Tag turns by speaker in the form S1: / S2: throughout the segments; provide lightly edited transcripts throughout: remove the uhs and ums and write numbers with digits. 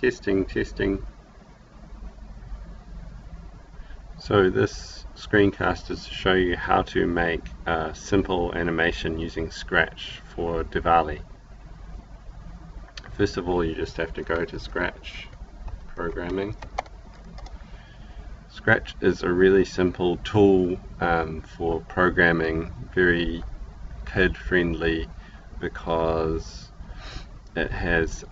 S1: Testing. So this screencast is to show you how to make a simple animation using Scratch for Diwali. First of all, you just have to go to Scratch Programming. Scratch is a really simple tool for programming, very kid-friendly because it has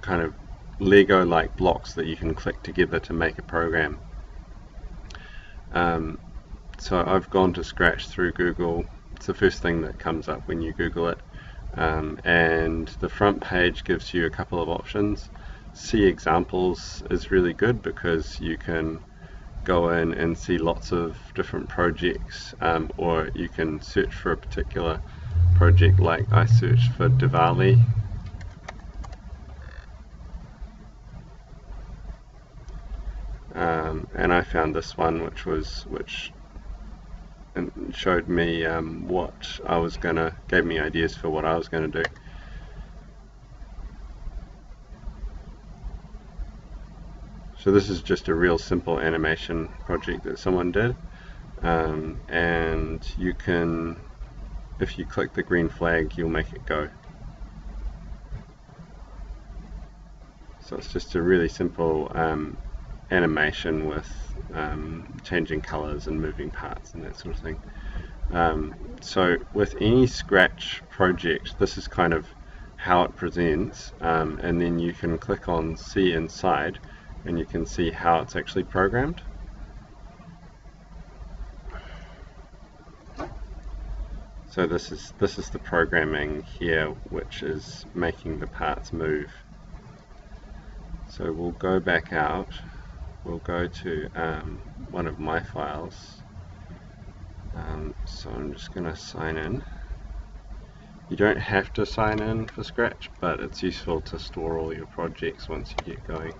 S1: kind of Lego-like blocks that you can click together to make a program. So I've gone to Scratch through Google. It's the first thing that comes up when you Google it. And the front page gives you a couple of options. See examples is really good because you can go in and see lots of different projects, or you can search for a particular project, like I searched for Diwali. And I found this one which showed me what I was gonna, gave me ideas for what I was gonna do. So this is just a real simple animation project that someone did, and you can, if you click the green flag, you'll make it go. So it's just a really simple animation with changing colors and moving parts and that sort of thing. So with any Scratch project, this is kind of how it presents, and then you can click on See Inside and you can see how it's actually programmed. So this is the programming here, which is making the parts move. So we'll go back out, we'll go to one of my files. So I'm just going to sign in. You don't have to sign in for Scratch, but it's useful to store all your projects once you get going.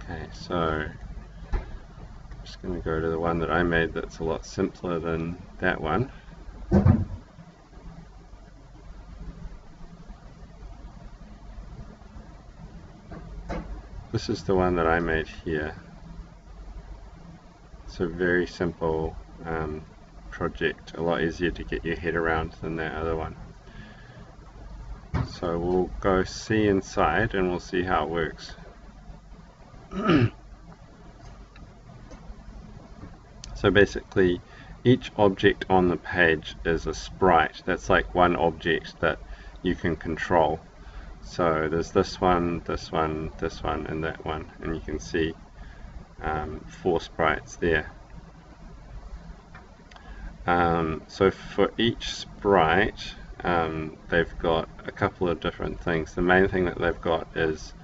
S1: Okay, so I'm just going to go to the one that I made that's a lot simpler than that one. This is the one that I made here. It's a very simple project, a lot easier to get your head around than that other one. So we'll go See Inside and we'll see how it works. So basically, each object on the page is a sprite. That's like one object that you can control. So there's this one, this one, this one, and that one, and you can see 4 sprites there. So for each sprite, they've got a couple of different things. The main thing that they've got is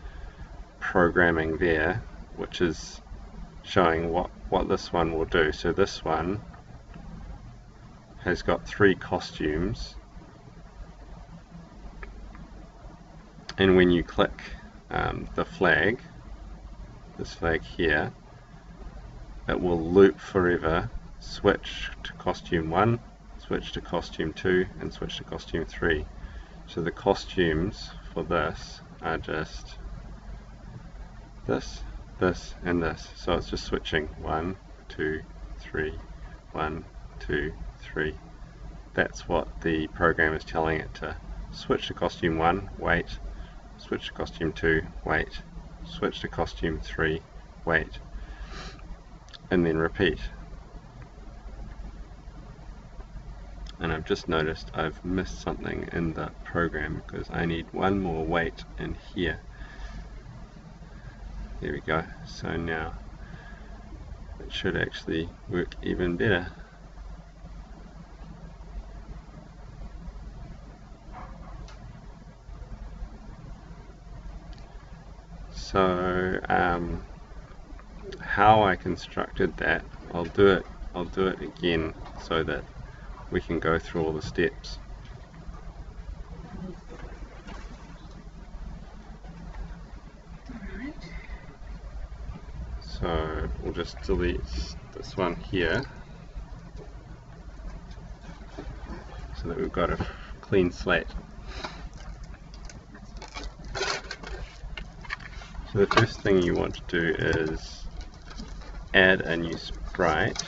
S1: programming there, which is showing what this one will do. So this one has got 3 costumes, and when you click the flag, this flag here, it will loop forever, switch to costume 1, switch to costume 2, and switch to costume 3. So the costumes for this are just this, this, and this. So it's just switching 1, 2, 3, 1, 2, 3. That's what the program is telling it to. Switch to costume 1, wait, switch to costume 2, wait, switch to costume 3, wait, and then repeat. And I've just noticed I've missed something in the program because I need one more wait in here. There we go. So now it should actually work even better. So how I constructed that, I'll do it again so that we can go through all the steps. So we'll just delete this one here so that we've got a clean slate. So the first thing you want to do is add a new sprite.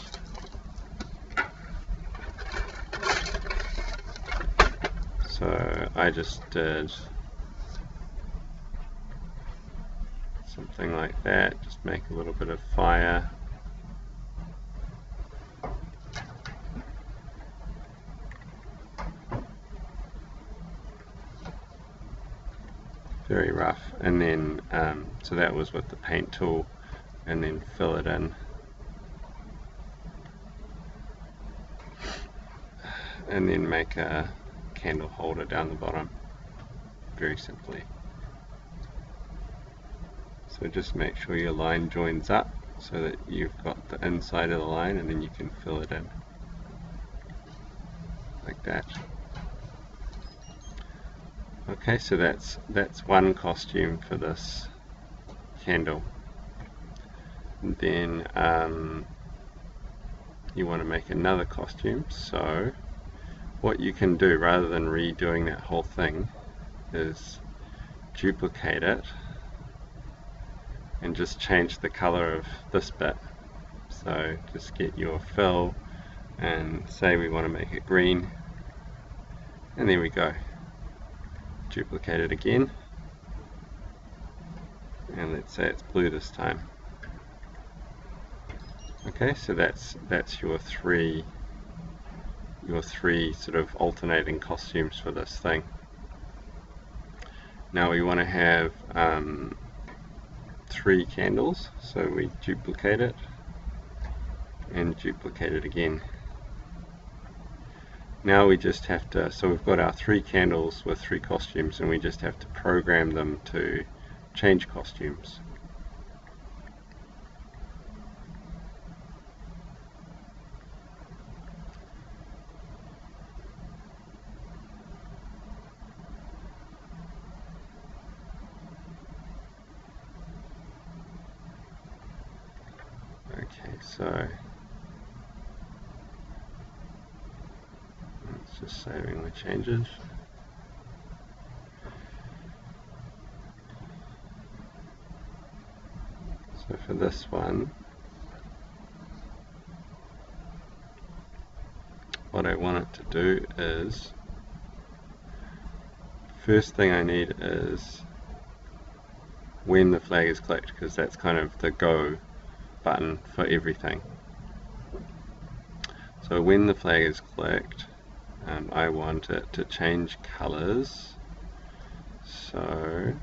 S1: So I just did something like that, just make a little bit of fire. Very rough, and then so that was with the paint tool, and then fill it in. And then make a candle holder down the bottom, very simply. So just make sure your line joins up so that you've got the inside of the line, and then you can fill it in like that. Okay, so that's one costume for this candle. And then you want to make another costume. So what you can do, rather than redoing that whole thing, is duplicate it and just change the color of this bit. So just get your fill and say we want to make it green, and there we go. Duplicate it again, and let's say it's blue this time. Okay, so that's your three sort of alternating costumes for this thing. Now we want to have 3 candles, so we duplicate it and duplicate it again. Now we just have to, so we've got our 3 candles with 3 costumes, and we just have to program them to change costumes. Okay, so it's just saving the changes. So for this one, what I want it to do is, first thing I need is when the flag is clicked, because that's kind of the go button for everything. So when the flag is clicked, I want it to change colors. So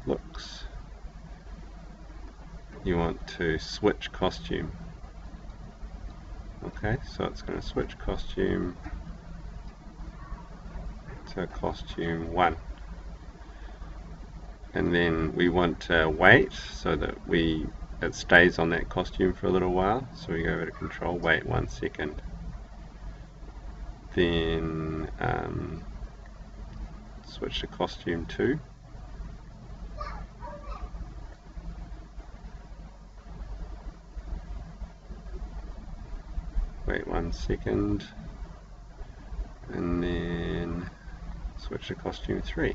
S1: looks, you want to switch costume. Okay, so it's going to switch costume to costume 1. And then we want to wait so that it stays on that costume for a little while. So we go over to control, wait 1 second. Then switch to costume 2. Wait 1 second. And then switch to costume 3.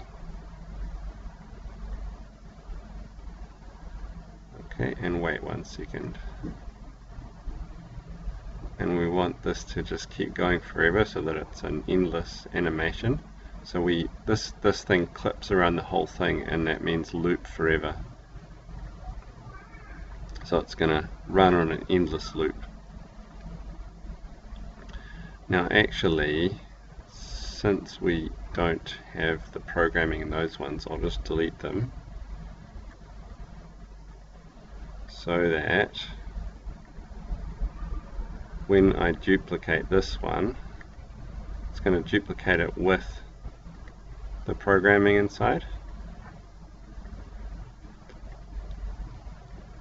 S1: Okay, and wait 1 second. And we want this to just keep going forever so that it's an endless animation. So this thing clips around the whole thing, and that means loop forever. So it's going to run on an endless loop. Now actually, since we don't have the programming in those ones, I'll just delete them, so that when I duplicate this one, it's going to duplicate it with the programming inside,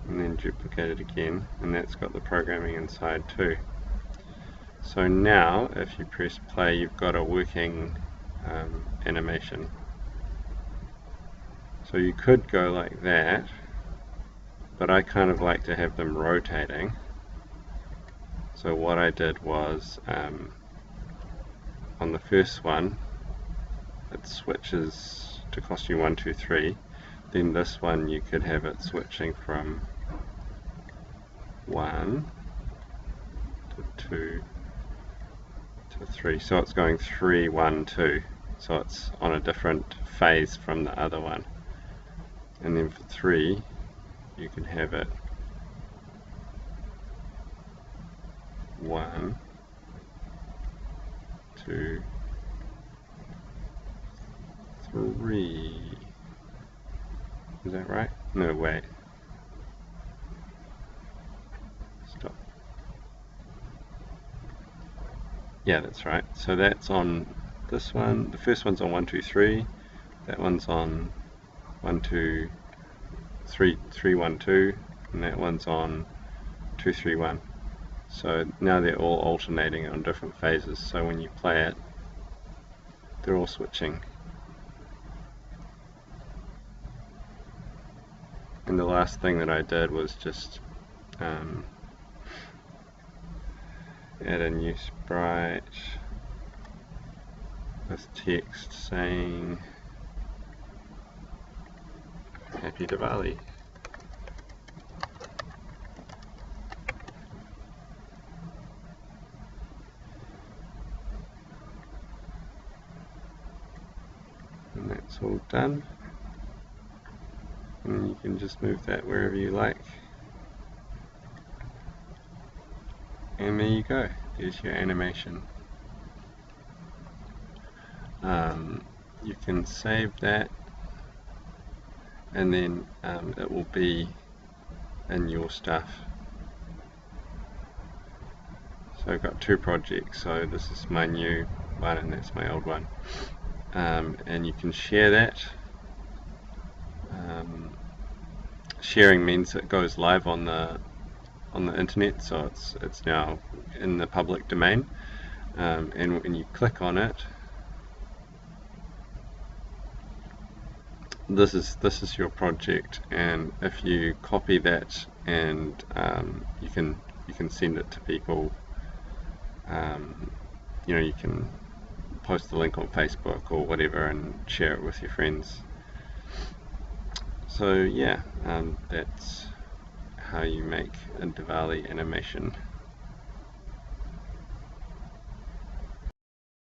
S1: and then duplicate it again, and that's got the programming inside too. So now if you press play, you've got a working animation. So you could go like that, but I kind of like to have them rotating. So what I did was, on the first one, it switches to costume 1, 2, 3. Then this one you could have it switching from 1 to 2 to 3. So it's going 3, 1, 2. So it's on a different phase from the other one. And then for 3, you can have it 1, 2, 3. Is that right? No, wait. Stop. Yeah, that's right. So that's on this one. The first one's on 1, 2, 3. That one's on 1, 2, 3, 3, 1, 2. And that one's on 2, 3, 1. So now they're all alternating on different phases. So when you play it, they're all switching. And the last thing that I did was just add a new sprite with text saying Happy Diwali. And that's all done. And you can just move that wherever you like. And there you go. There's your animation. You can save that, and then it will be in your stuff. So I've got 2 projects. So this is my new one and that's my old one. And you can share that. Sharing means it goes live on the internet, so it's now in the public domain. And when you click on it, this is your project, and if you copy that and you can send it to people. You can post the link on Facebook or whatever and share it with your friends. So yeah, that's how you make a Diwali animation.